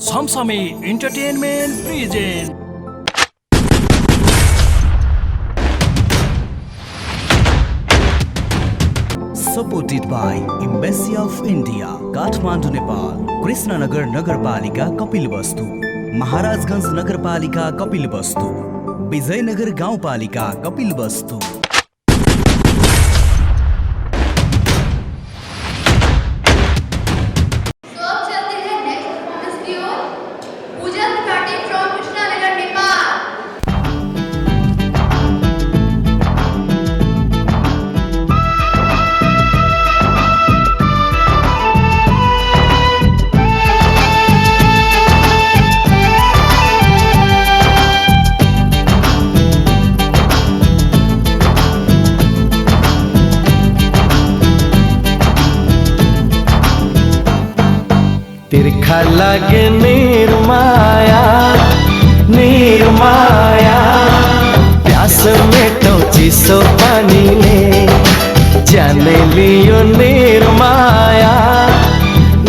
Samsame Entertainment presents supported by Embassy of India, Kathmandu, Nepal, Krishnanagar Nagarpalika Kapilvastu, Maharajganj Nagarpalika Kapilvastu, Vijaynagar Gaunpalika Kapilvastu. तिरखा लागे निर्माया निर्माया प्यास मेटो चिसो पानीले जाने लियो निर्माया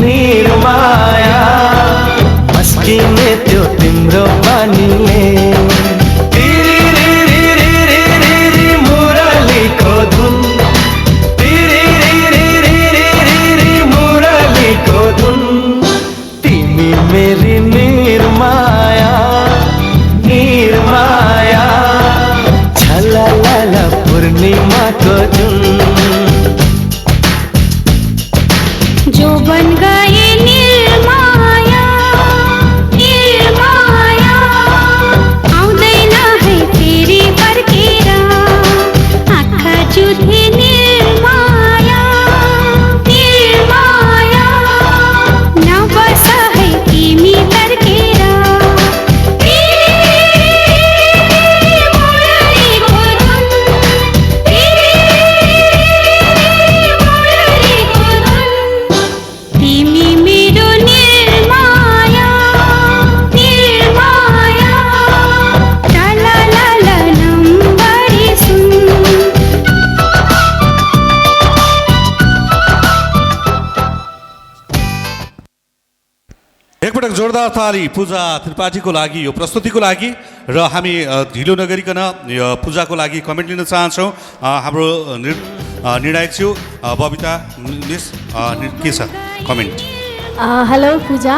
निर्माया मस्किने त्यो तिम्रो पानीले मुरलीको धुन मुरलीको धुन मेरी निर्माया निर्माया छलाला पूर्णिमा को जुन जो बन गए निर्माया निर्माया आउँदैन है फेरि फर्केर आँखा जुधे निर्माया निर्माया नबस है तिमी फर्केर तिमी मेरो निर्माया निर्माया टललल नम्बरी सुन एकपटक जोरदार ताली पूजा त्रिपाठीको लागि यो प्रस्तुतिको लागि र हामी ढिलो नगरिकन यो पूजाको लागि कमेन्ट लिन चाहन्छौँ। हाम्रो निर्णायक छु बबिता मिस के छ comment? Hello Puja.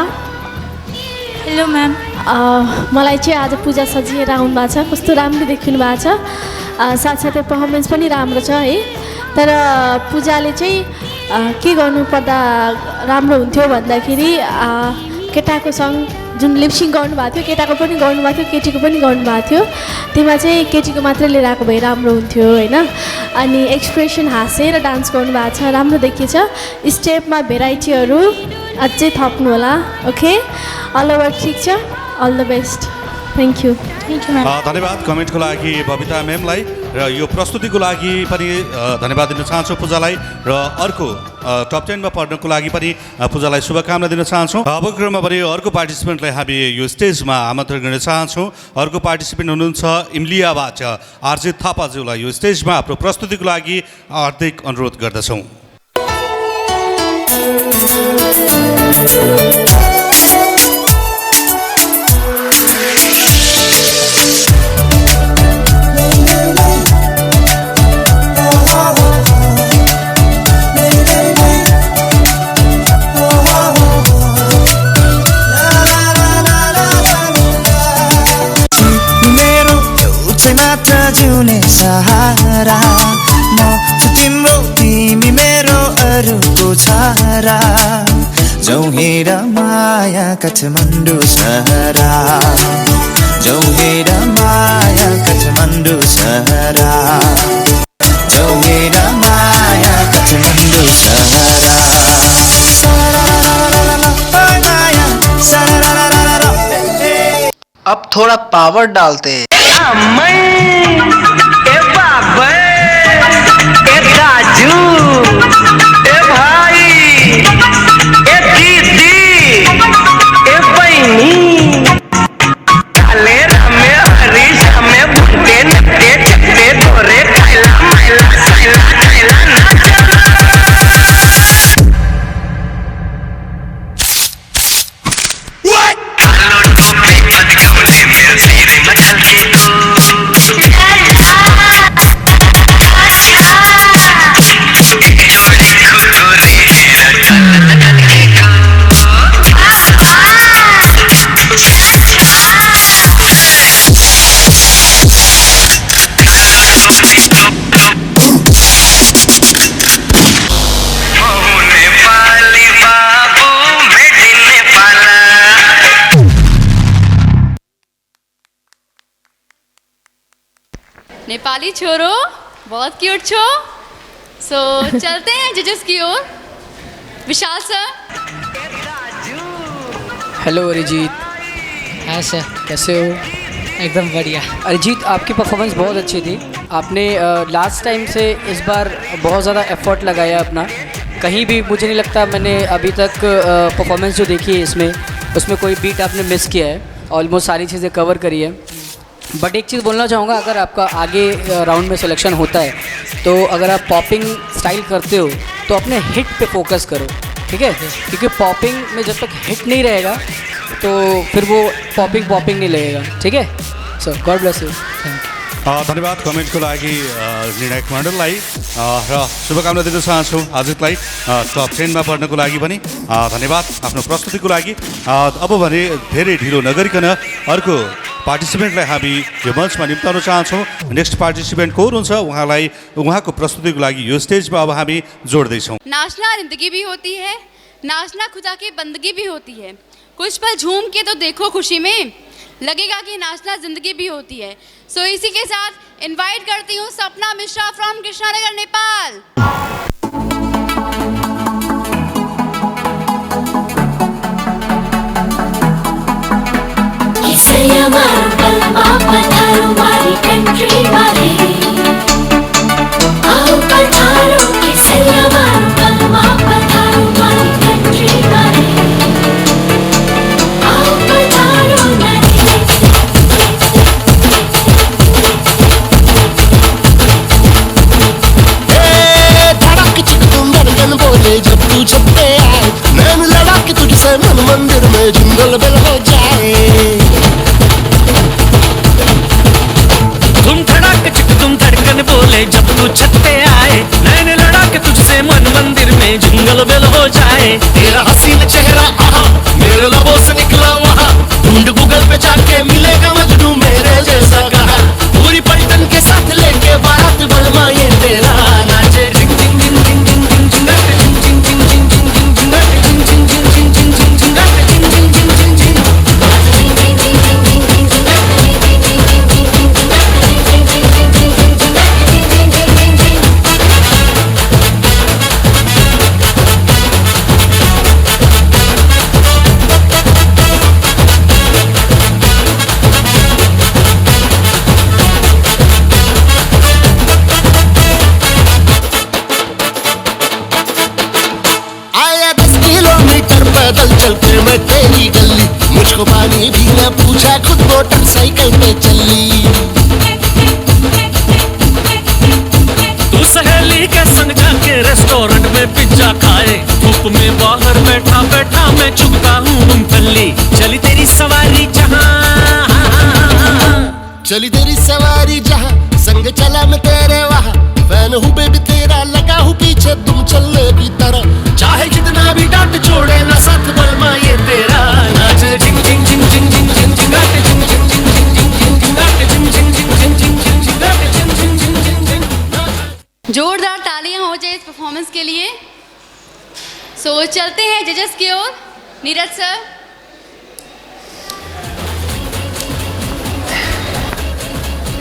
Hello ma'am. मलाई चाहिँ आज पूजा सजिएर आउनु भएको छ, कस्तो राम्रो देखिनु भएको छ, साथसाथै पर्फर्मेन्स पनि राम्रो छ है। तर पूजाले चाहिँ के गर्नुपर्दा राम्रो हुन्थ्यो भन्दाखेरि केटाको सङ जुन लिपसिङ गर्नुभएको थियो, केटाको पनि गर्नुभएको थियो, केटीको पनि गर्नुभएको थियो, त्यसमा चाहिँ केटीको मात्रै लिएर आएको भए राम्रो हुन्थ्यो होइन। अनि एक्सप्रेसन हाँसेर डान्स गर्नुभएको छ, राम्रो देखिन्छ। स्टेपमा भेराइटीहरू अझै थप्नु होला। ओके, अल ओभर ठिक छ। All the best. Thank you. धन्यवाद कमेन्टको लागि बबिता म्यामलाई र यो प्रस्तुतिको लागि पनि धन्यवाद दिन चाहन्छु पूजालाई र अर्को टप 10मा पढ्नको लागि पनि पूजालाई शुभकामना दिन चाहन्छौँ। अबको क्रममा पनि अर्को पार्टिसिपेन्टलाई हामी यो स्टेजमा आमन्त्रण गर्न चाहन्छौँ। अर्को पार्टिसिपेन्ट हुनुहुन्छ इम्लियाबाट आरजे थापाज्यूलाई यो स्टेजमा आफ्नो प्रस्तुतिको लागि हार्दिक अनुरोध गर्दछौँ। जुने सहारा म तिम्रो तिमी मेरो अरूको छारा जाउँ हेर माया काठमाडौँ सहरा जाउँ हेर माया काठमाडौँ सहरा जाउँ हेर माया काठमाडौँ सहरा अब थोड़ा पावर डालते हैं। What? नेपाली छोरो बहुत क्यूट छो। सो चलते हैं जजेस की ओर। विशाल सर। हेलो अरिजीत। हाँ सर, कैसे हो? एकदम बढ़िया। अरिजीत, आपकी परफॉर्मेंस बहुत अच्छी थी। आपने लास्ट टाइम से इस बार बहुत ज़्यादा एफर्ट लगाया अपना। कहीं भी मुझे नहीं लगता मैंने अभी तक परफॉर्मेंस जो देखी है उसमें कोई बीट आपने मिस किया है। ऑलमोस्ट सारी चीज़ें कवर करी है। बट एक चीज़ बोलना चाहूँगा, अगर आपका आगे राउंड में सिलेक्शन होता है तो अगर आप पॉपिंग स्टाइल करते हो तो अपने हिट पे फोकस करो, ठीक है? क्योंकि पॉपिंग में जब तक हिट नहीं रहेगा तो फिर वो पॉपिंग नहीं लगेगा, ठीक है? So God bless you. धन्यवाद कमेन्टको लागि निर्णायक मण्डललाई र शुभकामना दिन चाहन्छु अजितलाई टप 10मा पढ्नको लागि पनि धन्यवाद आफ्नो प्रस्तुतिको लागि। अब भने धेरै ढिलो नगरिकन अर्को पार्टिसिपेन्टलाई हामी यो मञ्चमा निम्ताउन चाहन्छौँ। नेक्स्ट पार्टिसिपेन्ट को हुनुहुन्छ, उहाँको प्रस्तुतिको लागि यो स्टेजमा अब हामी जोड्दैछौँ। नाचना जिंदगी भी होती है, नाचना खुदा की बंदगी भी होती है। कुछ पल झूम के तो देखो खुशी में, लगेगा कि नाचना जिंदगी भी होती है। सो इसी के साथ इनवाइट करती हूँ सपना मिश्रा फ्रॉम कृष्णानगर नेपाल। जब तू छपते आए नैन लड़ा के तुझसे मन मंदिर में जिंगल बेल हो जाए। तुम धड़क चिक तुम धड़कन बोले जब तू छत्ते आए नैन लड़ा के तुझसे मन मंदिर में जिंगल बेल हो जाए। तेरा हसीन चेहरा आहा मेरे लबों से निकला वहाँ, ढूंढ गूगल पे जाके मिलेगा मजनू मेरे जैसा कहा। पूरी पलटन के साथ लेके बारात बलमा ये तेरा नाचे जिंग जिंग जिंग जिंग जिंग जिंग जिंग जिंग जिंग जिंग जिंग पैदल चल के मैं तेरी गली, मुझको पानी भी न पूछा खुद मोटरसाइकिल पे चली। तू सहेली के संग जाके रेस्टोरेंट में पिज्जा खाए, धूप में बाहर बैठा बैठा मैं चुगता हूँ मूंगफली। चली तेरी सवारी जहाँ, चली तेरी सवारी जहाँ, संग चला मैं तेरे वहाँ। फैन हूँ बेबी तेरा, लगा हूँ पीछे तुम चलने की तरह। चाहे जितना भी डांट छोड़े ना साथ बलमा ये तेरा नाच जिंग जिंग जिंग जिंग जिंग जिंग जिंग जिंग जिंग जिंग जिंग जिंग जिंग जिंग जिंग जिंग जिंग। जोरदार तालियां हो जाए इस परफॉर्मेंस के लिए। सो चलते हैं जजेस की ओर। Neeraj sir.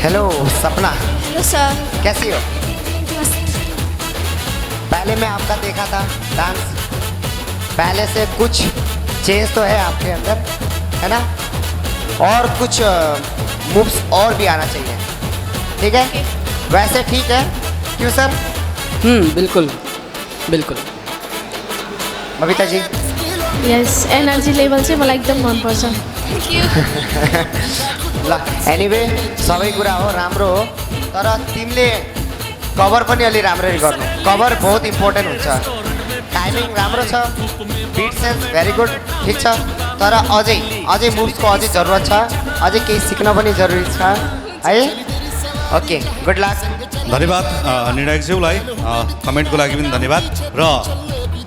Hello Sapna. Hello sir. कैसी हो? पहले मैं आपका देखा था डांस, पहले से कुछ चेंज तो है आपके अंदर, है ना? और कुछ मूव्स और भी आना चाहिए, ठीक है? वैसे ठीक है, क्यों सर? बिल्कुल बिल्कुल। बबीता जी। यस, एनर्जी लेभल चाहिँ मलाई एकदम मनपर्छ। Thank you. ल एनिवे सबै कुरा हो, राम्रो हो, तर तिमीले कभर पनि अलि राम्ररी गर्नु। कभर बहुत इम्पोर्टेन्ट हुन्छ। टाइमिङ राम्रो छ, बिट सेन्स भेरी गुड, ठिक छ, तर अझै मुभ्सको अझै जरुरत छ, अझै केही सिक्न पनि जरुरी छ है। Okay, good lock. धन्यवाद निर्णायकज्यूलाई, कमेन्टको लागि पनि धन्यवाद र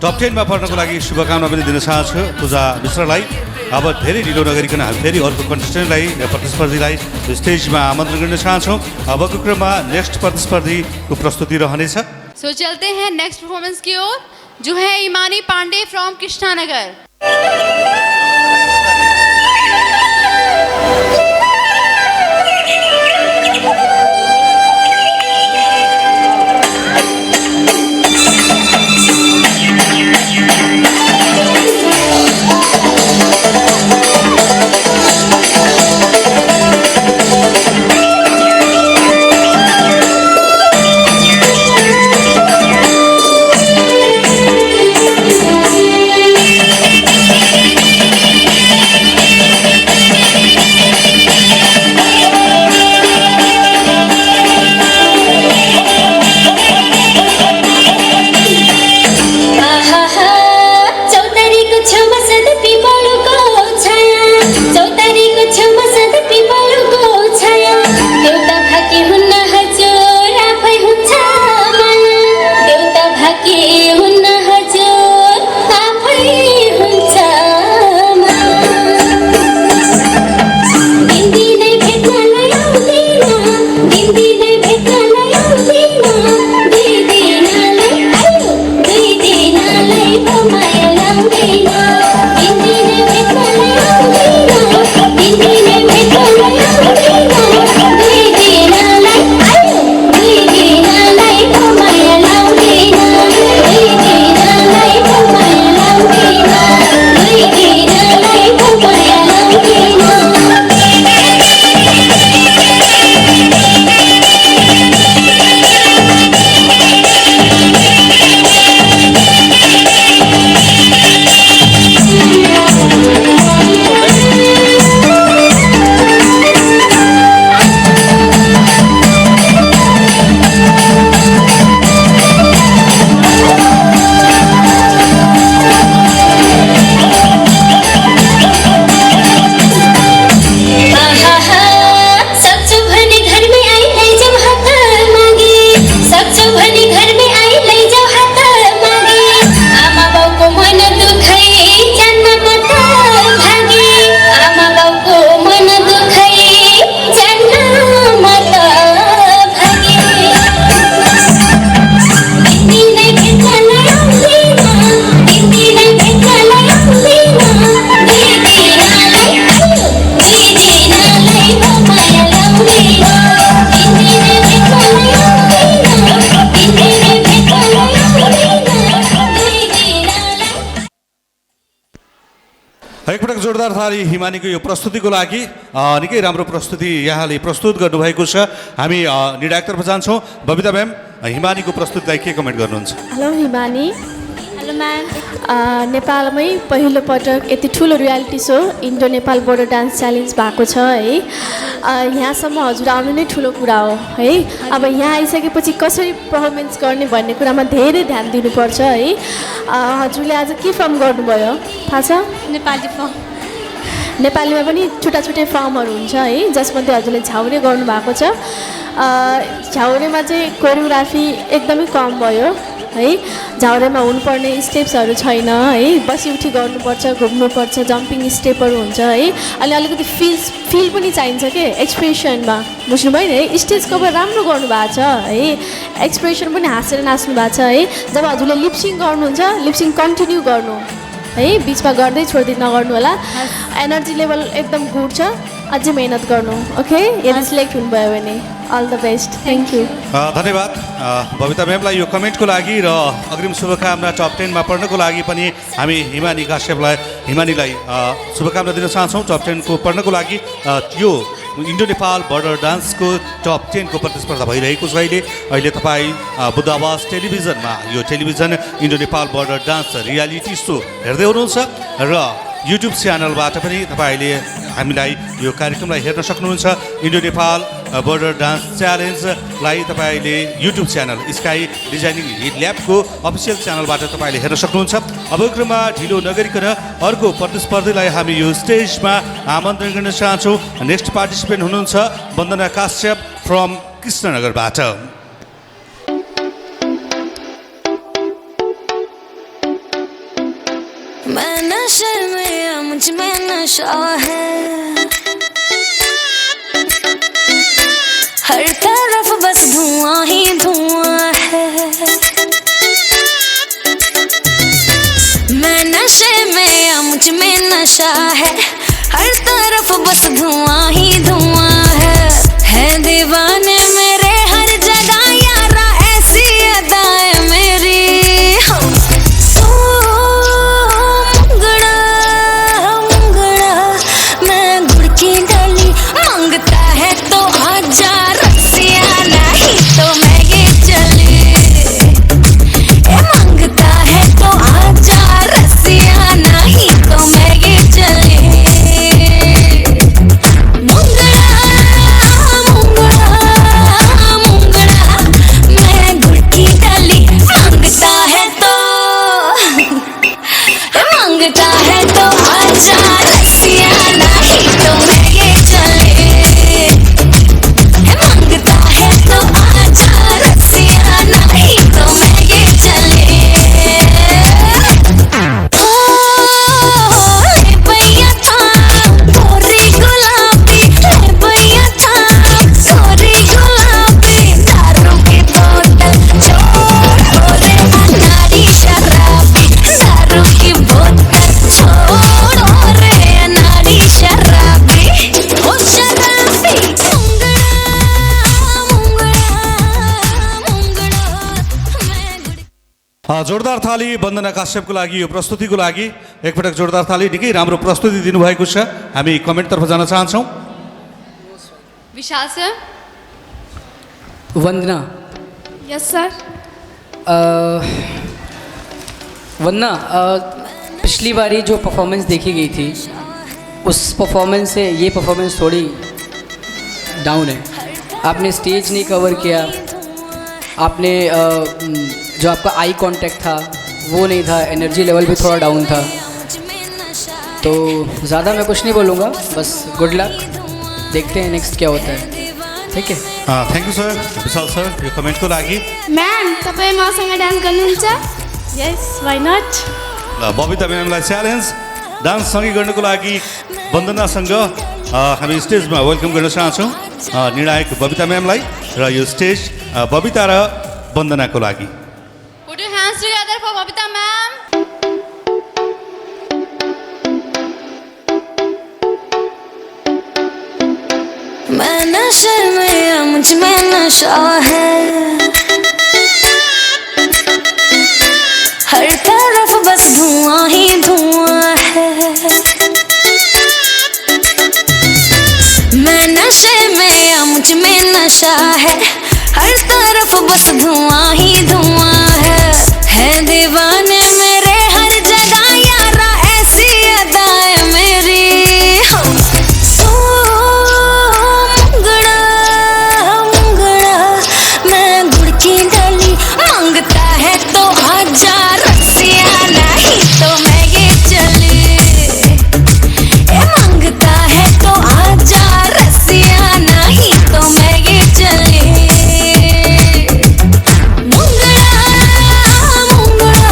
टप 10मा पढ्नको लागि शुभकामना पनि दिन चाहन्छु पूजा मिश्रलाई। अब धेरै ढिलो नगरिकन हामी फेरि अर्को कन्टेस्टेन्टलाई प्रतिस्पर्धीलाई स्टेजमा आमन्त्रण गर्न चाहन्छौँ। अबको क्रममा नेक्स्ट प्रतिस्पर्धीको प्रस्तुति रहनेछ। सो चलते हैं नेक्स्ट परफॉर्मेंस की ओर, जो है ईमानी पांडे फ्रॉम कृष्णानगर। जोरदार थाली हिमानीको यो प्रस्तुतिको लागि निकै राम्रो प्रस्तुति यहाँले प्रस्तुत गर्नुभएको छ। हामी निर्णायकतर्फ जान्छौँ। बबिता म्याम, हिमानीको प्रस्तुतिलाई के कमेन्ट गर्नुहुन्छ? हेलो हिमानी। Hello ma'am. नेपालमै पहिलो पटक यति ठुलो reality show Indo Nepal border dance challenge भएको छ है। यहाँसम्म हजुर आउनु नै ठुलो कुरा हो है। अब यहाँ आइसकेपछि कसरी पर्फर्मेन्स गर्ने भन्ने कुरामा धेरै ध्यान दिनुपर्छ है। हजुरले आज के फर्म गर्नुभयो थाहा छ? नेपाली फर्म। नेपालीमा पनि छुट्टा छुट्टै फर्महरू हुन्छ है, जसमध्ये हजुरले झाउरे गर्नुभएको छ। झाउरेमा चाहिँ कोरियोग्राफी एकदमै कम भयो है। झाउरेमा हुनुपर्ने स्टेप्सहरू छैन है, बसी उठी गर्नुपर्छ, घुम्नुपर्छ, जम्पिङ स्टेपहरू हुन्छ है। अनि अलिकति फिल पनि चाहिन्छ के एक्सप्रेसनमा, बुझ्नुभयो नि है। स्टेज कभर राम्रो गर्नुभएको छ है, एक्सप्रेसन पनि हाँसेर नाच्नु भएको छ है। जब हजुरले लिप्सिङ गर्नुहुन्छ, लिप्सिङ कन्टिन्यू गर्नु है, बिचमा गर्दै छोड्दै नगर्नु होला। एनर्जी लेभल एकदम गुड छ, अझै मेहनत गर्नु ओके। यदि सिलेक्ट हुनुभयो भने all the best, thank you. धन्यवाद बबिता म्यामलाई यो कमेन्टको लागि र अग्रिम शुभकामना टप 10 मा पढ्नको लागि पनि हामी हिमानीलाई शुभकामना दिन चाहन्छौँ। टप 10 को पढ्नको लागि यो इन्डो नेपाल बोर्डर डान्सको टप 10 को प्रतिस्पर्धा भइरहेको छ। अहिले तपाईँ बुद्ध आवाज टेलिभिजनमा यो television Indo Nepal border dance reality so हेर्दै हुनुहुन्छ र युट्युब च्यानलबाट पनि तपाईँले हामीलाई यो कार्यक्रमलाई हेर्न सक्नुहुन्छ। इन्डो नेपाल बोर्डर डान्स च्यालेन्जलाई तपाईँले युट्युब च्यानल स्काई डिजाइनिङ ल्याबको अफिसियल च्यानलबाट तपाईँले हेर्न सक्नुहुन्छ। अब क्रममा ढिलो नगरिकन अर्को प्रतिस्पर्धीलाई हामी यो स्टेजमा आमन्त्रण गर्न चाहन्छौँ। नेक्स्ट पार्टिसिपेन्ट हुनुहुन्छ वन्दना काश्यप फ्रम कृष्णनगरबाट। मैं नशे में मुझ में नशा है, हर तरफ बस धुआं ही धुआं है। मैं नशे में मुझ में नशा है, हर तरफ बस धुआं ही धुआं है दीवाने मेरे हर जगह यारा ऐसी अदाएं मेरी। जोरदार थाली वन्दना काश्यपको लागि यो प्रस्तुतिको लागि एकपटक जोरदार थाली। निकै राम्रो प्रस्तुति दिनुभएको छ। हामी कमेन्टतर्फ जान चाहन्छौँ। विशाल सर। वंदना। यस सर। वंदना, पिछली बारी जो परफॉर्मेंस देखी गई थी उस परफॉर्मेंस से ये परफॉर्मेंस थोड़ी डाउन है। आपने स्टेज नहीं कवर किया, आपने जो आपका आई कांटेक्ट था वो नहीं था, एनर्जी लेवल भी थोड़ा डाउन था। तो ज़्यादा मैं कुछ नहीं बोलूँगा, बस गुड लक, देखते हैं नेक्स्ट क्या होता है। ठीक है, thank you sir. Vishal sir यो कमेन्टको लागि। म्याम तपाईँ मसँग डान्स गर्नुहुन्छ? Yes, why not. बबिता म्यामलाई च्यालेन्ज डान्स सँगै गर्नको लागि वन्दनासँग हामी स्टेजमा वेलकम गर्न चाहन्छौँ निर्णायक बबिता म्यामलाई र यो स्टेज बबिता र वन्दनाको लागि। Put your hands together for Babita ma'am. मैं नशे में मुझ में नशा है, हर तरफ बस धुआं ही धुआं है नशा है, हर तरफ बस धुआं ही धुआं है दीवाने मेरे हर जगह यारा ऐसी अदाएं मेरी। सो मुंगड़ा मुंगड़ा मैं गुड़ की डाली, मांगता है तो आजा रसिया, नहीं तो मैं ये चली। मांगता है तो आजा रसिया, नहीं तो मैं ये चली। मुंगड़ा मुंगड़ा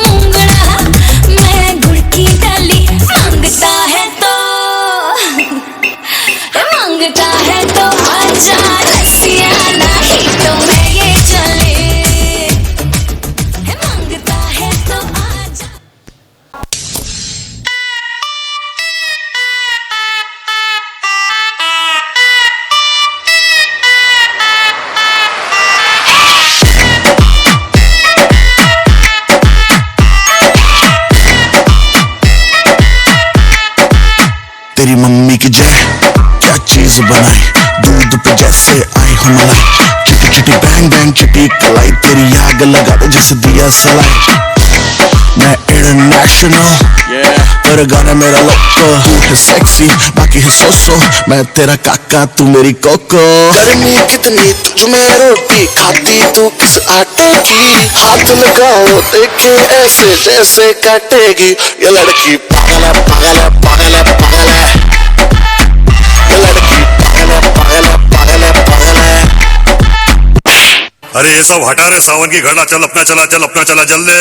मुंगड़ा मैं गुड़ की डाली, मांगता है तो आजा रसिया, नहीं तो मैं ये चली। मांगता है तो आजा। तेरी मम्मी की जय, क्या चीज बनाई, दूध पे जैसे आई हो मलाई। चिटी चिटी बैंग बैंग चिटी कलाई, तेरी आग लगा दे जैसे दिया सलाई। मैं इंटरनेशनल तेरे गाने मेरा लोको, तू है सेक्सी बाकी है सोसो, मैं तेरा काका तू मेरी कोको। गर्मी कितनी तुझ में रोटी खाती तू किस आटे की, हाथ लगाओ देखे ऐसे जैसे काटेगी। ये लड़की पागल है पागल है पागल है पागल है, ये लड़की पागल है पागल है पागल है पागल है। अरे ये सब हटा रे, सावन की घड़ा, चल अपना चला, चल अपना चला जल्दी।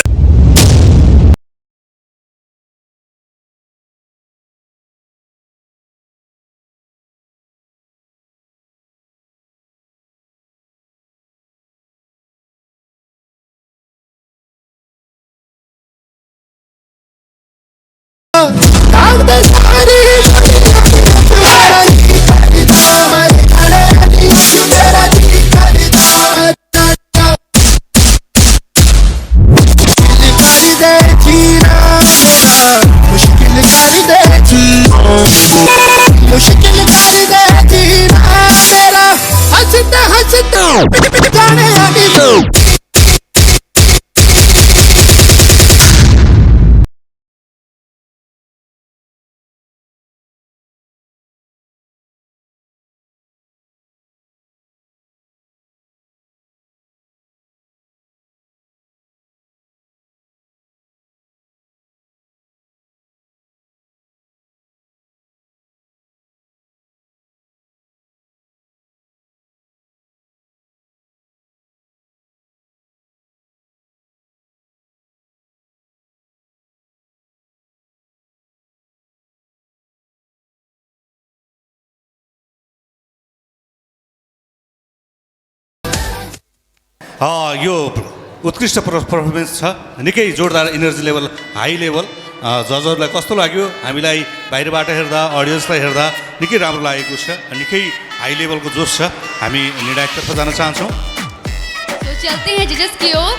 यो उत्कृष्ट पर्फर्मेन्स छ, निकै जोरदार इनर्जी लेभल, हाई लेभल। जजहरूलाई कस्तो लाग्यो? हामीलाई बाहिरबाट हेर्दा, अडियन्सलाई हेर्दा निकै राम्रो लागेको छ, निकै हाई लेभलको जोस छ। हामी निर्णायकतर्फ जान चाहन्छौँ। तो चलते हैं जजेस की ओर।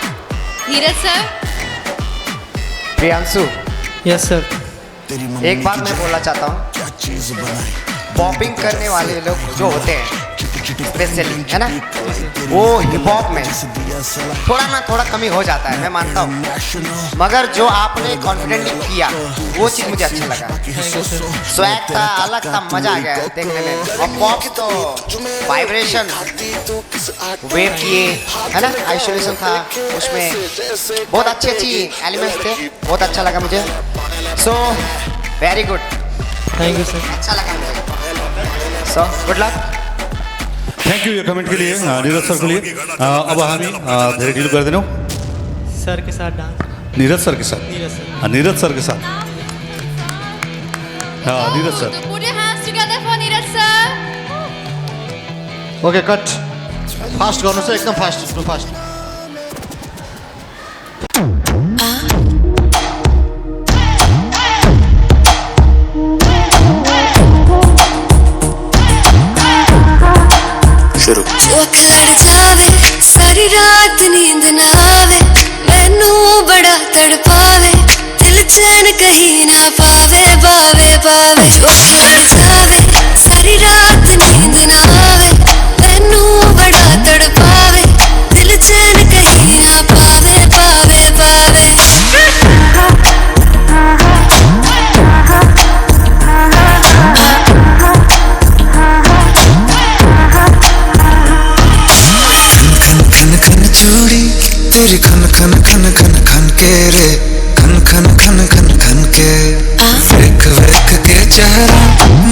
नीरज सर। प्रियांशु। यस सर। एक बात मैं बोलना चाहता हूँ, पॉपिंग करने वाले लोग जो होते हैं स्पेशली, है ना, वो हिप हॉप में थोड़ा कमी हो जाता है, मैं मानता हूँ, मगर जो आपने कॉन्फिडेंटली किया वो चीज़ मुझे अच्छा लगा। स्वैग था, अलग था, मजा आ गया देखने में। और पॉप तो वाइब्रेशन वेव किए, है ना, आइसोलेशन था उसमें, बहुत अच्छी एलिमेंट्स थे, बहुत अच्छा लगा मुझे। So very good, thank you sir, अच्छा लगा मुझे। So good lock. Thank you yo कमेन्टको लिए, नीरज सरको लिए। अब हामी धेरै ढिलो गर्दैनौँ। सर के साथ डांस, नीरज सर के साथ, नीरज सर के साथ, Neeraj sir. Put your hands together for Neeraj sir. Okay cut, fast गर्नुहोस् है, एकदम फास्ट फास्ट। जो अख लड़ जावे, सारी रात नींद ना आवे, मैनू बड़ा तड़पावे, दिल चैन कहीं ना पावे पावे पावे। जो अख लड़ जावे, सारी रात नींद ना आवे,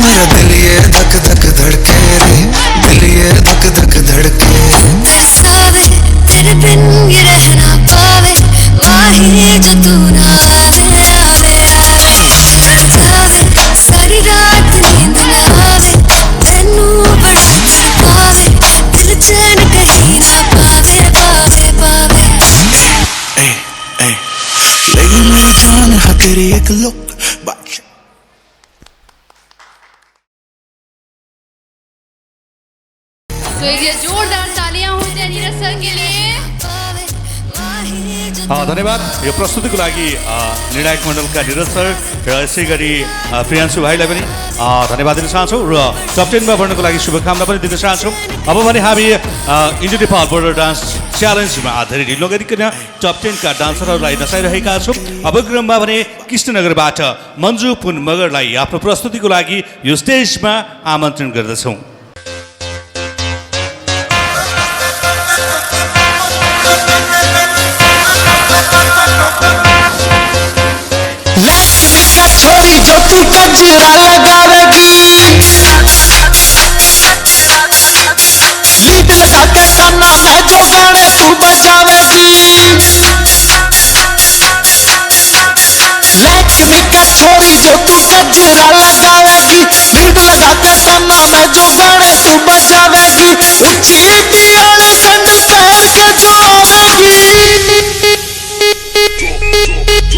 मेरा दिल ये धक धक धड़के रे, दिल ये धक धक धड़के। तरसावे तेरे बिन ये रह ना पावे, माही जो तू ना आवे आवे आवे। तरसावे सारी रात नींद ना आवे, मैनू बड़ा तड़पावे, दिल चैन कहीं ना पावे पावे पावे। लेकिन मेरी जान है तेरी एक लुक। तो ये जोरदार तालियां हो जाए नीरज सर के लिए। धन्यवाद यो प्रस्तुतिको लागि निर्णायक मण्डलका नीरज सर र यसै गरी प्रियांशु भाइलाई पनि धन्यवाद दिन चाहन्छौँ र टप 10 मा बढ्नको लागि शुभकामना पनि दिन चाहन्छौँ। अब भने हामी इन्डियन नेपाल बोर्डर डान्स च्यालेन्जमा धेरै ढिलो गरिकन टप 10 का डान्सरहरूलाई नचाइरहेका छौँ। अब क्रममा भने कृष्णनगरबाट मन्जु पुन मगरलाई आफ्नो प्रस्तुतिको लागि यो स्टेजमा आमन्त्रण गर्दछौँ। छोरी जो तू गजरा लगावेगी, लीड लगा के काना में जो गाने तू बजावेगी। लक्ष्मी का छोरी जो तू गजरा लगावेगी, लीड लगा के काना में जो गाने तू बजावेगी। ऊंची दियाली कन पहन के जो आवेगी,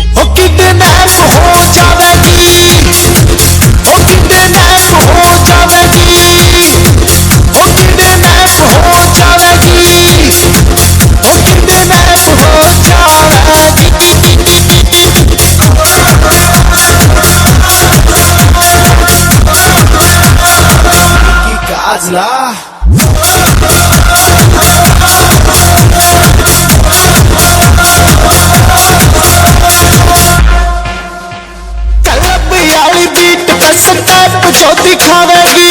ओ किडनैप हो जावेगी, ओ किडनैप हो जावेगी, ओ किडनैप हो जावेगी, ओ किडनैप हो जावेगी। काजला वाली बीट पे स्टेप जो दिखावेगी,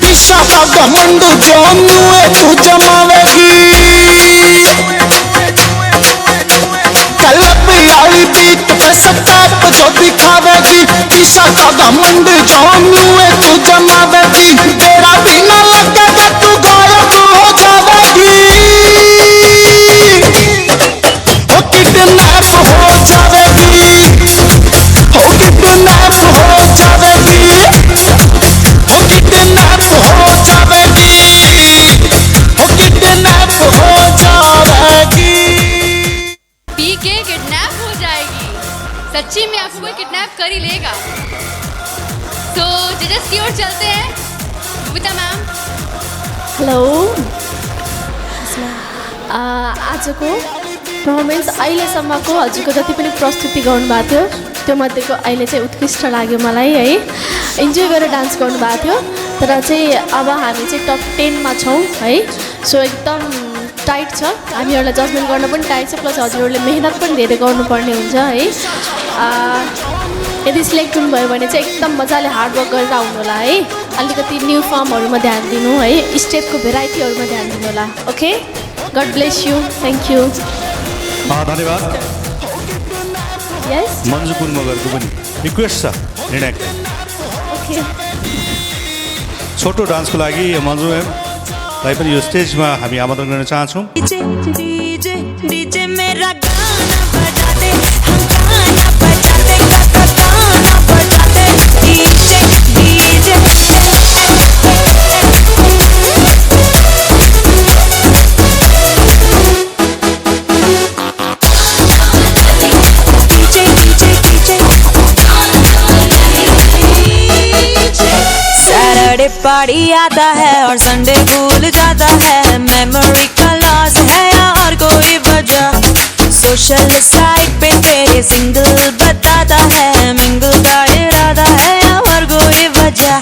पीछा का घमंड जो नुए तू जमावेगी। कलब वाली बीट पे स्टेप जो दिखावेगी, पीछा का घमंड जो नुए तू जमावेगी। तेरा बिना लगेगा तू गायब हो जावेगी, ओ किडनैप हो जावेगी, ओ किडनैप हो जावेगी, ओ किडनैप हो जावेगी, ओ किडनैप हो जावेगी। पीके किडनैप हो जाएगी। सच्ची में आपको कोई किडनैप कर ही लेगा। तो जजेस की ओर चलते हैं। बबिता मैम। हेलो, आजको पर्फर्मेन्स अहिलेसम्मको हजुरको जति पनि प्रस्तुति गर्नुभएको थियो त्यो मध्येको अहिले चाहिँ उत्कृष्ट लाग्यो मलाई है। इन्जोय गरेर डान्स गर्नुभएको थियो। तर चाहिँ अब हामी चाहिँ टप 10 मा छौँ है। सो एकदम टाइट छ, हामीहरूलाई जजमेन्ट गर्न पनि टाइट छ, प्लस हजुरहरूले मेहनत पनि धेरै गर्नुपर्ने हुन्छ है। यदि सिलेक्ट हुनुभयो भने चाहिँ एकदम मजाले हार्डवर्क गरेर आउनु होला है। अलिकति न्यू फर्महरूमा ध्यान दिनु है, स्टेपको भेराइटीहरूमा ध्यान दिनु होला। Okay, god bless you, thank you. धन्यवाद। यस, मन्जु पुन मगरको पनि रिक्वेस्ट छ निर्णायक। ओके, छोटो डान्सको लागि मन्जु म्यामलाई पनि यो स्टेजमा हामी आमन्त्रण गर्न चाहन्छौँ। मेरा गाना बजा दे, हम गाना बजा दे, गाना बजा they, DJ DJ. Saturday party आता है और संडे भूल जाता है, मेमोरी का लॉस है या और कोई वजह। सोशल साइट पे तेरे सिंगल बताता है, मिंगल का इरादा है या और कोई वजह।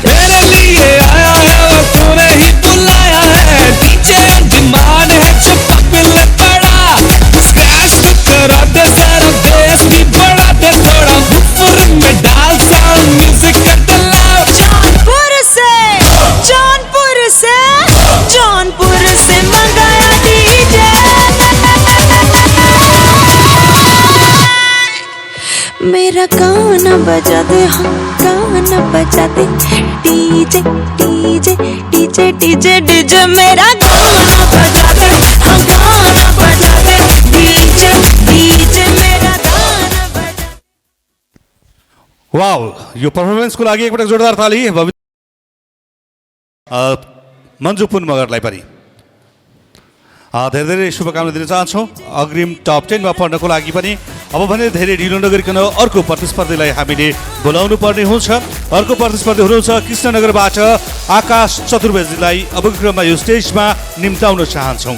मेरे लिए आया है और तूने ही बुलाया है, डीजे डिमांड है जो पकड़ पड़ा। स्क्रैच तो करा दे जरा, बेस भी बढ़ा दे थोड़ा, ऊपर में डाल साउंड म्यूजिक कर दे लाउड। जौनपुर से मंगाया डीजे, मेरा गाना बजा दे, हाँ गाना बजा they. DJ DJ DJ DJ DJ मेरा गाना बजा दे, हाँ गाना बजा दे। डीजे डीजे मेरा गाना बजा। वाउ, यो पर्फर्मेन्सको लागि एकपटक जोरदार ताली मन्जु पुन मगरलाई पनि धेरै धेरै शुभकामना दिन चाहन्छौँ। अग्रिम टप 10 मा पढ्नको लागि पनि अब भने धेरै ढिलो नगरिकन अर्को प्रतिस्पर्धीलाई हामीले बोलाउनु पर्ने हुन्छ। अर्को प्रतिस्पर्धी हुनुहुन्छ कृष्णनगरबाट आकाश चतुर्वेदीलाई अब क्रममा यो स्टेजमा निम्ताउन चाहन्छौँ।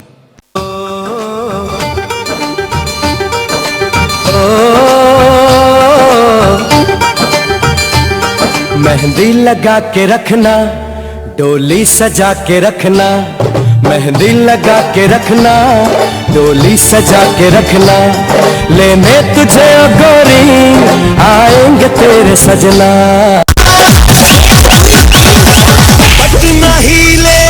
मेहंदी लगा के रखना, डोली सजा के रखना। मेहंदी लगा के रखना, डोली सजा के रखना। लेने तुझे ओ गोरी आएंगे तेरे सजना। पटना हिले,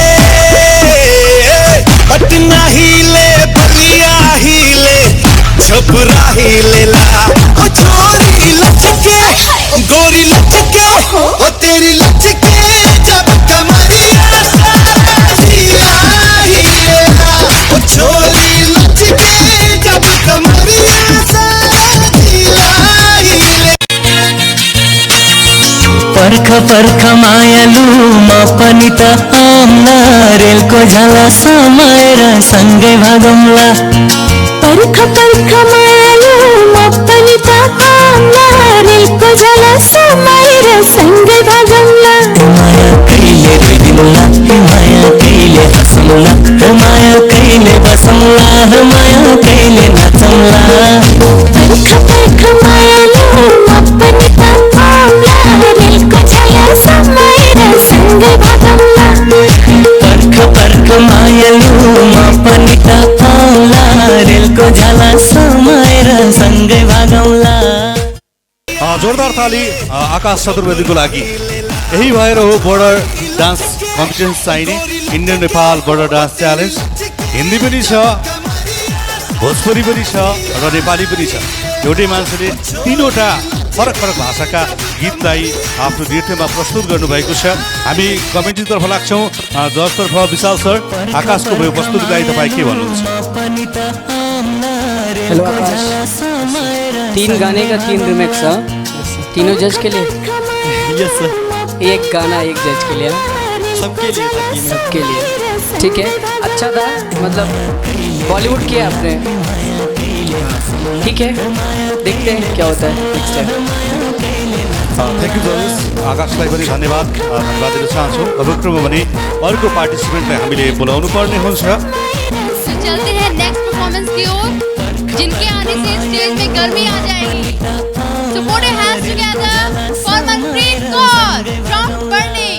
पटना हिले, बलिया हिले, छपरा हिले ला। ओ छोरी लचके, गोरी लचके, ओ तेरी लचके जब कमरिया सारा जिला हिलेला। ओ छोरी लचके जब कमरिया सारा जिला हिले। परख परख मायालू मापनित आमला, रेलको झाला समाएर सँगै भागौँला। परख परख मायालु मपनित आमला, रेलको झाला समाएर सँगै भागौँला। माया कहिले रोइदिउँला, माया कहिले हँसौँला, माया कहिले बसौँला, माया कहिले नाचौँला। परख परख मायालु मपनित आमला, रेलको झाला समाएर सँगै भागौँला। परख परख मायालु मापनित आमला, रेलको झाला समाएर सँगै भागौँला। जोरदार ताली आकाश चतुर्वेदीको लागि। यही भएर हो बोर्डर डान्स कम्पिटिसन चाहिने Indian Nepal border dance challenge. Hindi पनि छ, भोजपुरी पनि छ र नेपाली पनि छ। एउटै मान्छेले तीनवटा फरक फरक भाषाका गीतलाई आफ्नो नृत्यमा प्रस्तुत गर्नुभएको छ। हामी कमेन्ट्रीतर्फ लाग्छौँ। जजतर्फ विशाल सर, आकाशको भयो प्रस्तुतिलाई तपाईँ के भन्नुहुन्छ? हेलो आकाश, 3 गाने का 3 रिमिक्स है, तीनों जज के लिए। यस सर। एक गाना एक जज के लिए, सबके लिए था, तीनों सबके लिए। ठीक है, अच्छा था, मतलब बॉलीवुड किया आपने। ठीक है, देखते हैं क्या होता है नेक्स्ट टाइम। थ्याङ्क यू जजेस। आकाशलाई पनि धन्यवाद दिन चाहन्छौँ। अब क्रममा भने अर्को पार्टिसिपेन्टलाई हामीले बोलाउनु पर्ने हुन्छ। तो चलते हैं नेक्स्ट परफॉर्मेंस की ओर, जिनके आने से स्टेज में गर्मी आ जाएगी। So put your hands together for Manpreet Kaur from Burnie.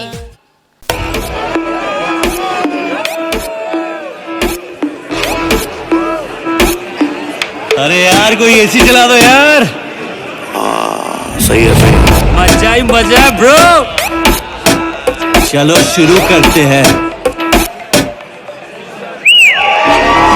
अरे यार कोई एसी चला दो यार। सही है, सही है। मजा ही मजा ब्रो। चलो शुरू करते हैं।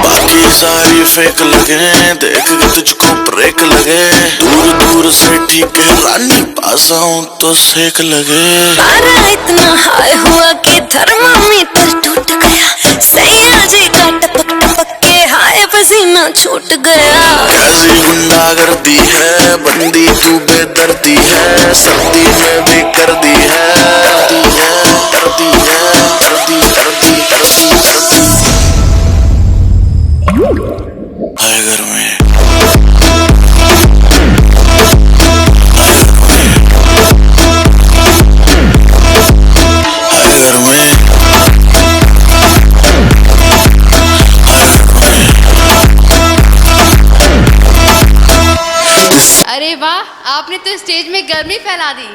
बाकी सारी फेक लगे, देख के तुझको ब्रेक लगे। दूर दूर से ठीक है रानी, पास आऊं तो सेक लगे। पारा इतना हाई हुआ कि थर्मामीटर टूट गया। सैया जी का टपक टपक के हाय पसीना छूट गया। कैसी गुंडागर्दी है, बंदी तू बेदर्दी है। सर्दी में भी कर दी है, कर दी है, कर दी है, कर दी, कर दी, कर दी, कर दी। हाय घर में अरे वाह, आपने तो स्टेज में गर्मी फैला दी।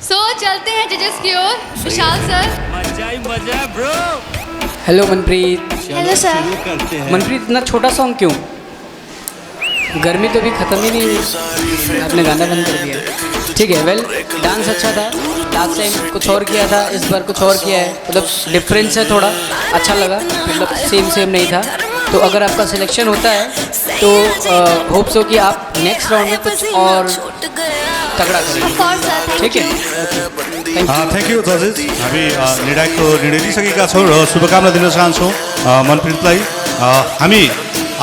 सो चलते हैं जजेस की ओर। विशाल सर। मजा ही मजा bro. Hello Manpreet. Hello sir. Manpreet, इतना छोटा सॉन्ग क्यों? गर्मी तो भी ख़त्म ही नहीं हुई, आपने गाना बंद कर दिया। ठीक है, वेल डांस अच्छा था। लास्ट टाइम कुछ और किया था, इस बार कुछ और किया है, मतलब डिफरेंस है थोड़ा। अच्छा लगा, मतलब सेम नहीं था। तो अगर आपका सिलेक्शन होता है तो होप सो कि आप नेक्स्ट राउंड में कुछ और तगड़ा करेंगे, ठीक है? थ्याङ्क यू जजेस। हामी निर्णायकको निर्णय लिइसकेका छौँ र शुभकामना दिन चाहन्छौँ मनप्रितलाई। हामी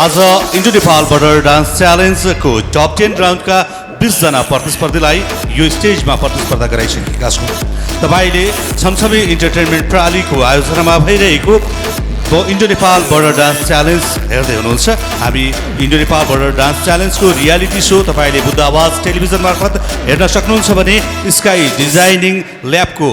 आज इन्डो नेपाल बर्डर डान्स च्यालेन्जको टप 10 राउन्डका 20 जना प्रतिस्पर्धीलाई यो स्टेजमा प्रतिस्पर्धा गराइसकेका छौँ। तपाईँले छमछमी इन्टरटेनमेन्ट प्रणालीको आयोजनामा भइरहेको Indo Nepal border dance challenge हेर्दै हुनुहुन्छ। हामी इन्डो नेपाल बर्डर डान्स च्यालेन्जको रियालिटी सो तपाईँले बुद्ध आवाज टेलिभिजन मार्फत हेर्न सक्नुहुन्छ भने स्काई डिजाइनिङ ल्याबको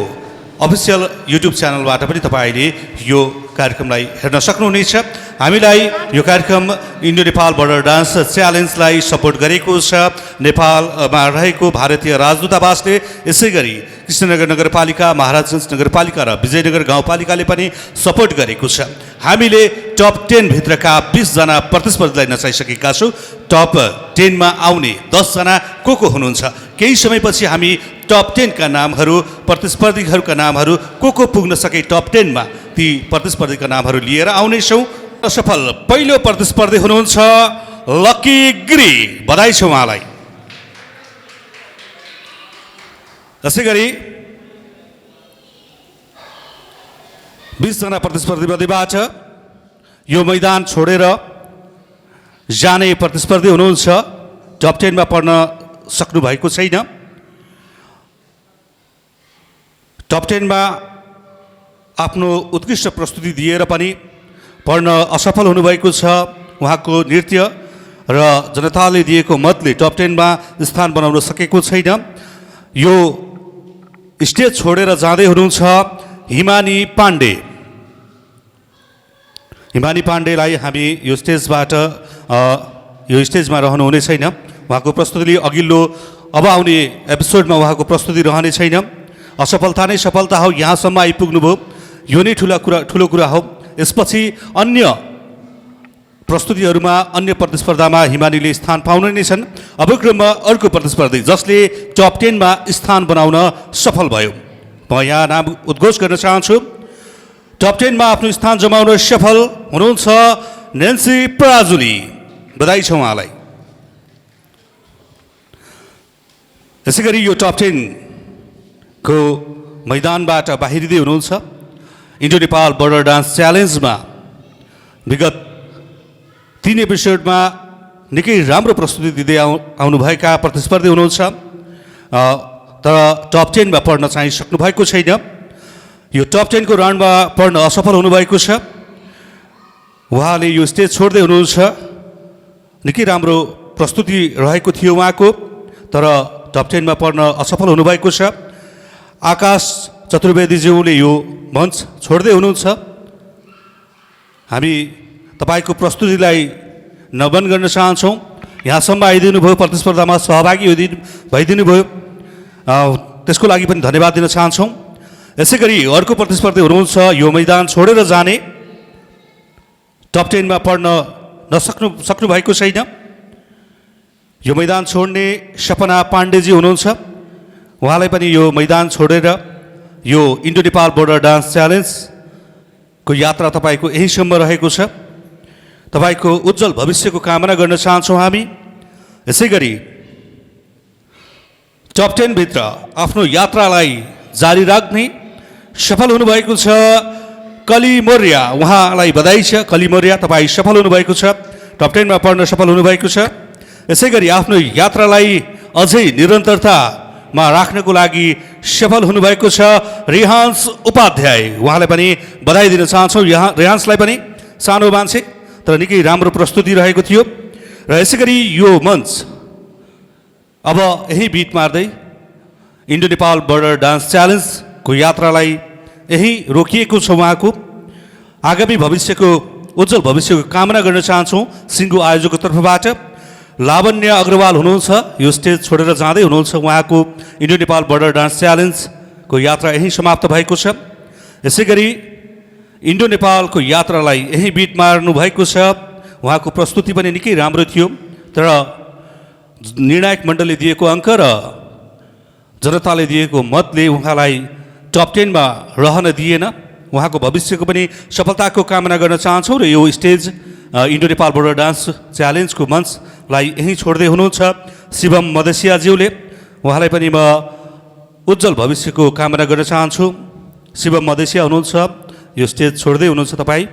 अफिसियल युट्युब च्यानलबाट पनि तपाईँले यो कार्यक्रमलाई हेर्न सक्नुहुनेछ। हामीलाई यो कार्यक्रम इन्डो नेपाल बर्डर डान्स च्यालेन्जलाई सपोर्ट गरेको छ नेपालमा रहेको भारतीय राजदूतावासले, यसै गरी कृष्णनगर नगरपालिका, महाराजगञ्ज नगरपालिका र विजयनगर गाउँपालिकाले पनि सपोर्ट गरेको छ। हामीले टप 10 भित्रका 20 जना प्रतिस्पर्धीलाई नचाइसकेका छौँ। टप 10 मा आउने 10 जना को हुनुहुन्छ? केही समयपछि हामी टप 10 का नामहरू, प्रतिस्पर्धीहरूका नामहरू को पुग्न सके टप 10 मा, ती प्रतिस्पर्धीका नामहरू लिएर आउनेछौँ। सफल पहिलो प्रतिस्पर्धी हुनुहुन्छ लकी गिरी, बधाई छ उहाँलाई। त्यसै गरी 20 जना प्रतिस्पर्धी मध्येबाट यो मैदान छोडेर जाने प्रतिस्पर्धी हुनुहुन्छ, टप 10 मा पर्न सक्नु भएको छैन। टप 10 मा आफ्नो उत्कृष्ट प्रस्तुति दिएर पनि पर्न असफल हुनुभएको छ। उहाँको नृत्य र जनताले दिएको मतले टप 10 मा स्थान बनाउन सकेको छैन। यो स्टेज छोडेर जाँदै हुनुहुन्छ हिमानी पाण्डे। हिमानी पाण्डेलाई हामी यो स्टेजमा रहनुहुने छैन। उहाँको प्रस्तुति अघिल्लो अब आउने एपिसोडमा उहाँको प्रस्तुति रहने छैन। असफलता नै सफलता हो, यहाँसम्म आइपुग्नुभयो, यो नै ठुलो कुरा हो। यसपछि अन्य प्रस्तुतिहरूमा, अन्य प्रतिस्पर्धामा हिमानीले स्थान पाउने नै छन्। अब क्रममा अर्को प्रतिस्पर्धी जसले टप 10 मा स्थान बनाउन सफल भयो, म यहाँ नाम उद्घोष गर्न चाहन्छु। टप 10 मा आफ्नो स्थान जमाउन सफल हुनुहुन्छ नेन्सी पराजुली, बधाई छ उहाँलाई। यसै गरी यो टप 10 को मैदानबाट बाहिरिँदै हुनुहुन्छ इन्डो नेपाल बर्डर डान्स च्यालेन्जमा विगत 3 एपिसोडमा निकै राम्रो प्रस्तुति दिँदै आउनुभएका प्रतिस्पर्धी हुनुहुन्छ, तर टप 10 मा पर्न चाहिँ सक्नु भएको छैन। यो टप 10 को राउन्डमा पर्न असफल हुनुभएको छ। उहाँले यो स्टेज छोड्दै हुनुहुन्छ। निकै राम्रो प्रस्तुति रहेको थियो उहाँको, तर टप 10 मा पर्न असफल हुनुभएको छ। आकाश चतुर्वेदीज्यूले यो मञ्च छोड्दै हुनुहुन्छ। हामी तपाईँको प्रस्तुतिलाई नमन गर्न चाहन्छौँ। यहाँसम्म आइदिनु भयो, प्रतिस्पर्धामा सहभागी भइदिनु भयो, त्यसको लागि पनि धन्यवाद दिन चाहन्छौँ। यसै गरी अर्को प्रतिस्पर्धी हुनुहुन्छ यो मैदान छोडेर जाने, टप 10 मा पर्न सक्नु भएको छैन। यो मैदान छोड्ने सपना पाण्डेजी हुनुहुन्छ। उहाँलाई पनि यो मैदान छोडेर यो इन्डो नेपाल बर्डर डान्स च्यालेन्जको यात्रा तपाईँको यहीसम्म रहेको छ। तपाईँको उज्जवल भविष्यको कामना गर्न चाहन्छौँ हामी। यसै गरी टप 10 भित्र आफ्नो यात्रालाई जारी राख्ने सफल हुनुभएको छ कली मौर्य, उहाँलाई बधाई छ। कली मौर्य, तपाईँ सफल हुनुभएको छ, टप 10 मा पर्न सफल हुनुभएको छ। यसै गरी आफ्नो यात्रालाई अझै निरन्तरतामा राख्नको लागि सफल हुनुभएको छ रिहान्स उपाध्याय, उहाँलाई पनि बधाई दिन चाहन्छौँ। रिहान्सलाई पनि सानो मान्छे तर निकै राम्रो प्रस्तुति रहेको थियो। र यसै गरी यो मञ्च अब यही बिट मार्दै इन्डो नेपाल बर्डर डान्स च्यालेन्जको यात्रालाई यही रोकिएको छ। उहाँको आगामी भविष्यको उज्जवल भविष्यको कामना गर्न चाहन्छौँ सिङ्गो आयोजकको तर्फबाट। लावण्य अग्रवाल हुनुहुन्छ, यो स्टेज छोडेर जाँदै हुनुहुन्छ। उहाँको इन्डो नेपाल बर्डर डान्स च्यालेन्जको यात्रा यहीँ समाप्त भएको छ। यसै गरी इन्डो नेपालको यात्रालाई यहीँ बिट मार्नु भएको छ। उहाँको प्रस्तुति पनि निकै राम्रो थियो, तर निर्णायक मण्डलले दिएको अङ्क र जनताले दिएको मतले उहाँलाई टप 10 मा रहन दिएन। उहाँको भविष्यको पनि सफलताको कामना गर्न चाहन्छौँ र यो stage Indo Nepal border dance च्यालेन्जको मञ्चलाई यहीँ छोड्दै हुनुहुन्छ शिवम मधेसियाज्यूले। उहाँलाई पनि म उज्जवल भविष्यको कामना गर्न चाहन्छु। शिवम मधेसिया हुनुहुन्छ, यो स्टेज छोड्दै हुनुहुन्छ तपाईँ।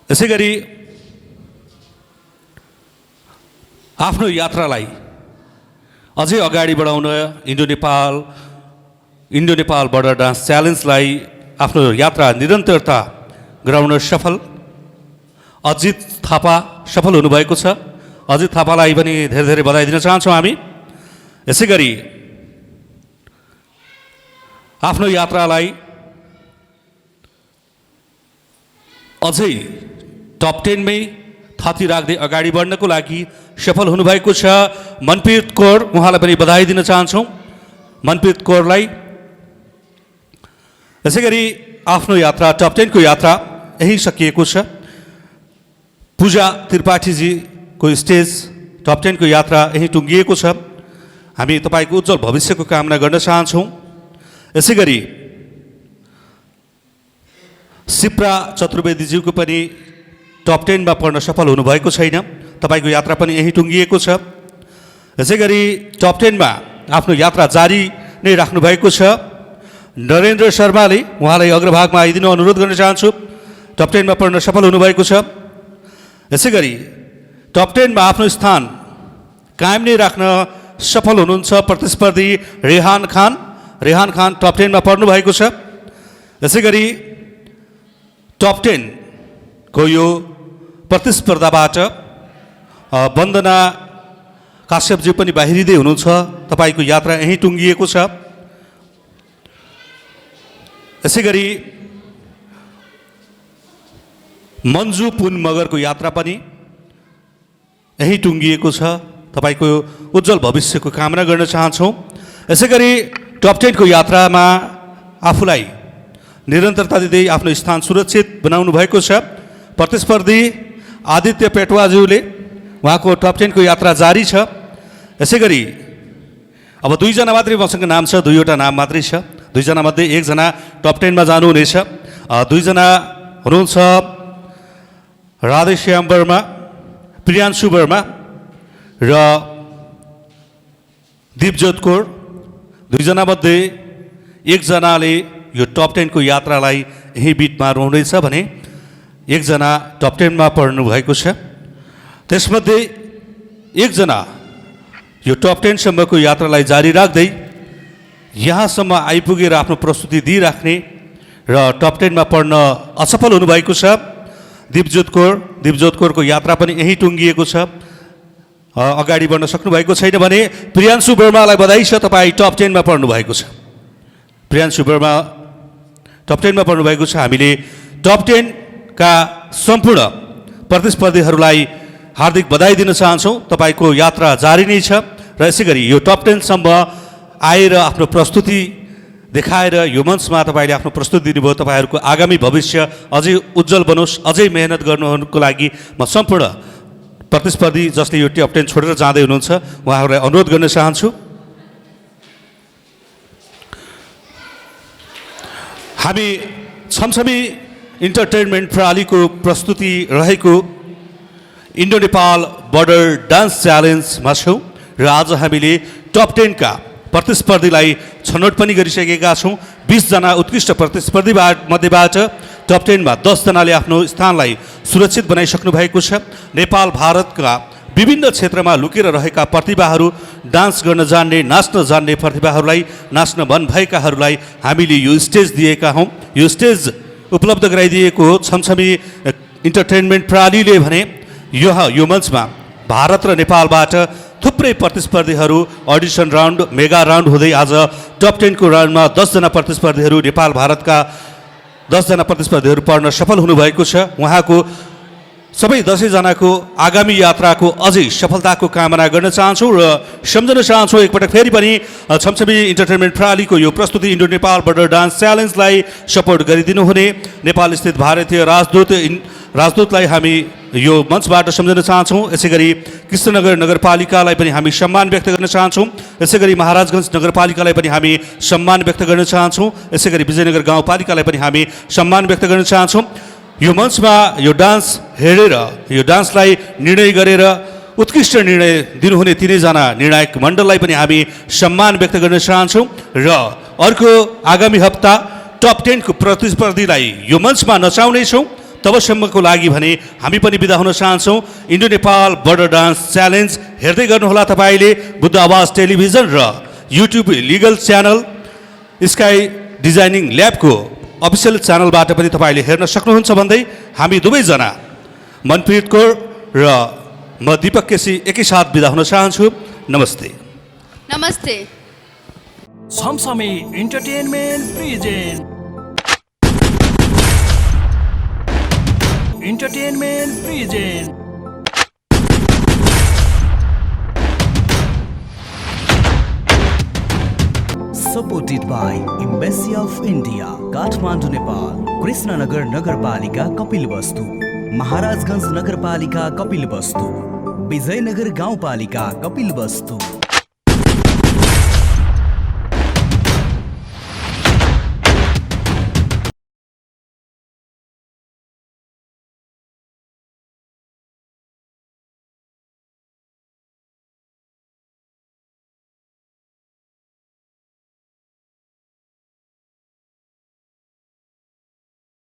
यसै गरी आफ्नो यात्रालाई अझै अगाडि बढाउन इन्डो नेपाल बोर्डर डान्स च्यालेन्जलाई आफ्नो यात्रा निरन्तरता गराउन सफल अजित थापा सफल हुनुभएको छ। अजित थापालाई पनि धेरै धेरै बधाई दिन चाहन्छौँ हामी। यसै गरी आफ्नो यात्रालाई अझै टप 10 मै थाती राख्दै अगाडि बढ्नको लागि सफल हुनुभएको छ मनप्रीत कौर। उहाँलाई पनि बधाई दिन चाहन्छौँ मनप्रीत कौरलाई। यसै गरी आफ्नो यात्रा टप 10 को यात्रा यही सकिएको छ। पूजा त्रिपाठीजीको स्टेज टप 10 को यात्रा यही टुङ्गिएको छ। हामी तपाईँको उज्जवल भविष्यको कामना गर्न चाहन्छौँ। यसै गरी सिप्रा चतुर्वेदीज्यूको पनि टप 10 मा पर्न सफल हुनुभएको छैन। तपाईँको यात्रा पनि यही टुङ्गिएको छ। यसै गरी टप 10 मा आफ्नो यात्रा जारी नै राख्नुभएको छ नरेन्द्र शर्माले। उहाँलाई अग्रभागमा आइदिनु अनुरोध गर्न चाहन्छु। टप 10 मा पर्न सफल हुनुभएको छ। यसै गरी टप 10 मा आफ्नो स्थान कायम नै राख्न सफल हुनुहुन्छ प्रतिस्पर्धी रेहान खान टप 10 मा पर्नु भएको छ। यसै गरी टप 10 को यो प्रतिस्पर्धाबाट वन्दना काश्यपजी पनि बाहिरिँदै हुनुहुन्छ। तपाईँको यात्रा यहीँ टुङ्गिएको छ। यसै गरी मन्जु पुन मगरको यात्रा पनि यहीँ टुङ्गिएको छ। तपाईँको उज्जवल भविष्यको कामना गर्न चाहन्छौँ। यसै गरी टप 10 को यात्रामा आफूलाई निरन्तरता दिँदै आफ्नो स्थान सुरक्षित बनाउनु भएको छ प्रतिस्पर्धी आदित्य पेटवाज्यूले। उहाँको टप 10 को यात्रा जारी छ। यसै गरी अब 2 जना मात्रै मसँग नाम छ, 2वटा नाम मात्रै छ। 2 जना मध्ये 1 जना टप 10 मा जानुहुनेछ। 2 जना हुनुहुन्छ राधेश्याम वर्मा, प्रियान्शु वर्मा र दीपज्योत कौर। 2 जना मध्ये 1 जनाले यो टप 10 को यात्रालाई यही बिटमा रहनुहुनेछ भने 1 जना टप 10 मा पर्नु भएको छ। त्यसमध्ये 1 जना यो टप 10 सम्मको यात्रालाई जारी राख्दै यहाँसम्म आइपुगेर आफ्नो प्रस्तुति दिइराख्ने र टप 10 मा पर्न असफल हुनुभएको छ दीपज्योत कौरको यात्रा पनि यही टुङ्गिएको छ। अगाडि बढ्न सक्नुभएको छैन भने प्रियान्शु वर्मालाई बधाई छ, तपाईँ टप 10 मा पर्नु भएको छ। प्रियान्शु वर्मा टप 10 मा पर्नु भएको छ। हामीले टप 10 का सम्पूर्ण प्रतिस्पर्धीहरूलाई हार्दिक बधाई दिन चाहन्छौँ। तपाईँको यात्रा जारी नै छ र यसै गरी यो टप 10 सम्म आएर आफ्नो प्रस्तुति देखाएर यो मञ्चमा तपाईँले आफ्नो प्रस्तुति दिनुभयो। तपाईँहरूको आगामी भविष्य अझै उज्जवल बनोस्, अझै मेहनत गर्नुको लागि म सम्पूर्ण प्रतिस्पर्धी जसले यो टप 10 छोडेर जाँदै हुनुहुन्छ उहाँहरूलाई अनुरोध गर्न चाहन्छु। हामी छमछमी इन्टरटेनमेन्ट प्रणालीको प्रस्तुति रहेको इन्डो नेपाल बोर्डर डान्स च्यालेन्जमा छौँ र आज हामीले टप 10 का प्रतिस्पर्धीलाई छनौट पनि गरिसकेका छौँ। 20 जना उत्कृष्ट प्रतिस्पर्धी मध्येबाट टप 10 मा 10 जनाले आफ्नो स्थानलाई सुरक्षित बनाइसक्नु भएको छ। नेपाल भारतका विभिन्न क्षेत्रमा लुकेर रहेका प्रतिभाहरू, डान्स गर्न जान्ने, नाच्न जान्ने प्रतिभाहरूलाई, नाच्न मन भएकाहरूलाई हामीले यो स्टेज दिएका हौँ। यो स्टेज उपलब्ध गराइदिएको छमछमी इन्टरटेनमेन्ट प्रणालीले भने यो मञ्चमा भारत र नेपालबाट थुप्रै प्रतिस्पर्धीहरू अडिसन राउन्ड, मेगा राउन्ड हुँदै आज टप 10 को राउन्डमा 10 जना प्रतिस्पर्धीहरू नेपाल भारतका 10 जना प्रतिस्पर्धीहरू पर्न सफल हुनुभएको छ। उहाँको सबै 10 जनाको आगामी यात्राको अझै सफलताको कामना गर्न चाहन्छौँ र सम्झन चाहन्छौँ एकपटक फेरि पनि छमछमी इन्टरटेनमेन्ट प्रणालीको यो प्रस्तुति इन्डो नेपाल बोर्डर डान्स च्यालेन्जलाई सपोर्ट गरिदिनु हुने नेपाल स्थित भारतीय राजदूतलाई हामी यो मञ्चबाट सम्झन चाहन्छौँ। यसै गरी कृष्णनगर नगरपालिकालाई पनि हामी सम्मान व्यक्त गर्न चाहन्छौँ। यसै गरी महाराजगञ्ज नगरपालिकालाई पनि हामी सम्मान व्यक्त गर्न चाहन्छौँ। यसै गरी विजयनगर गाउँपालिकालाई पनि हामी सम्मान व्यक्त गर्न चाहन्छौँ। यो मञ्चमा यो डान्स हेरेर यो डान्सलाई निर्णय गरेर उत्कृष्ट निर्णय दिनुहुने तिनैजना निर्णायक मण्डललाई पनि हामी सम्मान व्यक्त गर्न चाहन्छौँ र अर्को आगामी हप्ता टप 10 को प्रतिस्पर्धीलाई यो मञ्चमा नचाउनेछौँ। तबसम्मको लागि भने हामी पनि बिदा हुन चाहन्छौँ। Indo Nepal border dance challenge हेर्दै गर्नुहोला तपाईँले बुद्ध आवाज टेलिभिजन र YouTube legal channel sky designing ल्याबको अफिसियल च्यानलबाट पनि तपाईँले हेर्न सक्नुहुन्छ भन्दै हामी दुवैजना मनप्रित कौर र म दीपक केसी एकैसाथ बिदा हुन चाहन्छु। नमस्ते। नमस्ते। Samsami entertainment present Supported by Embassy of India, Kathmandu, Nepal, Krishnanagar Nagarpalika Kapilvastu, Maharajganj Nagarpalika Kapilvastu, Vijaynagar Gaunpalika Kapilvastu.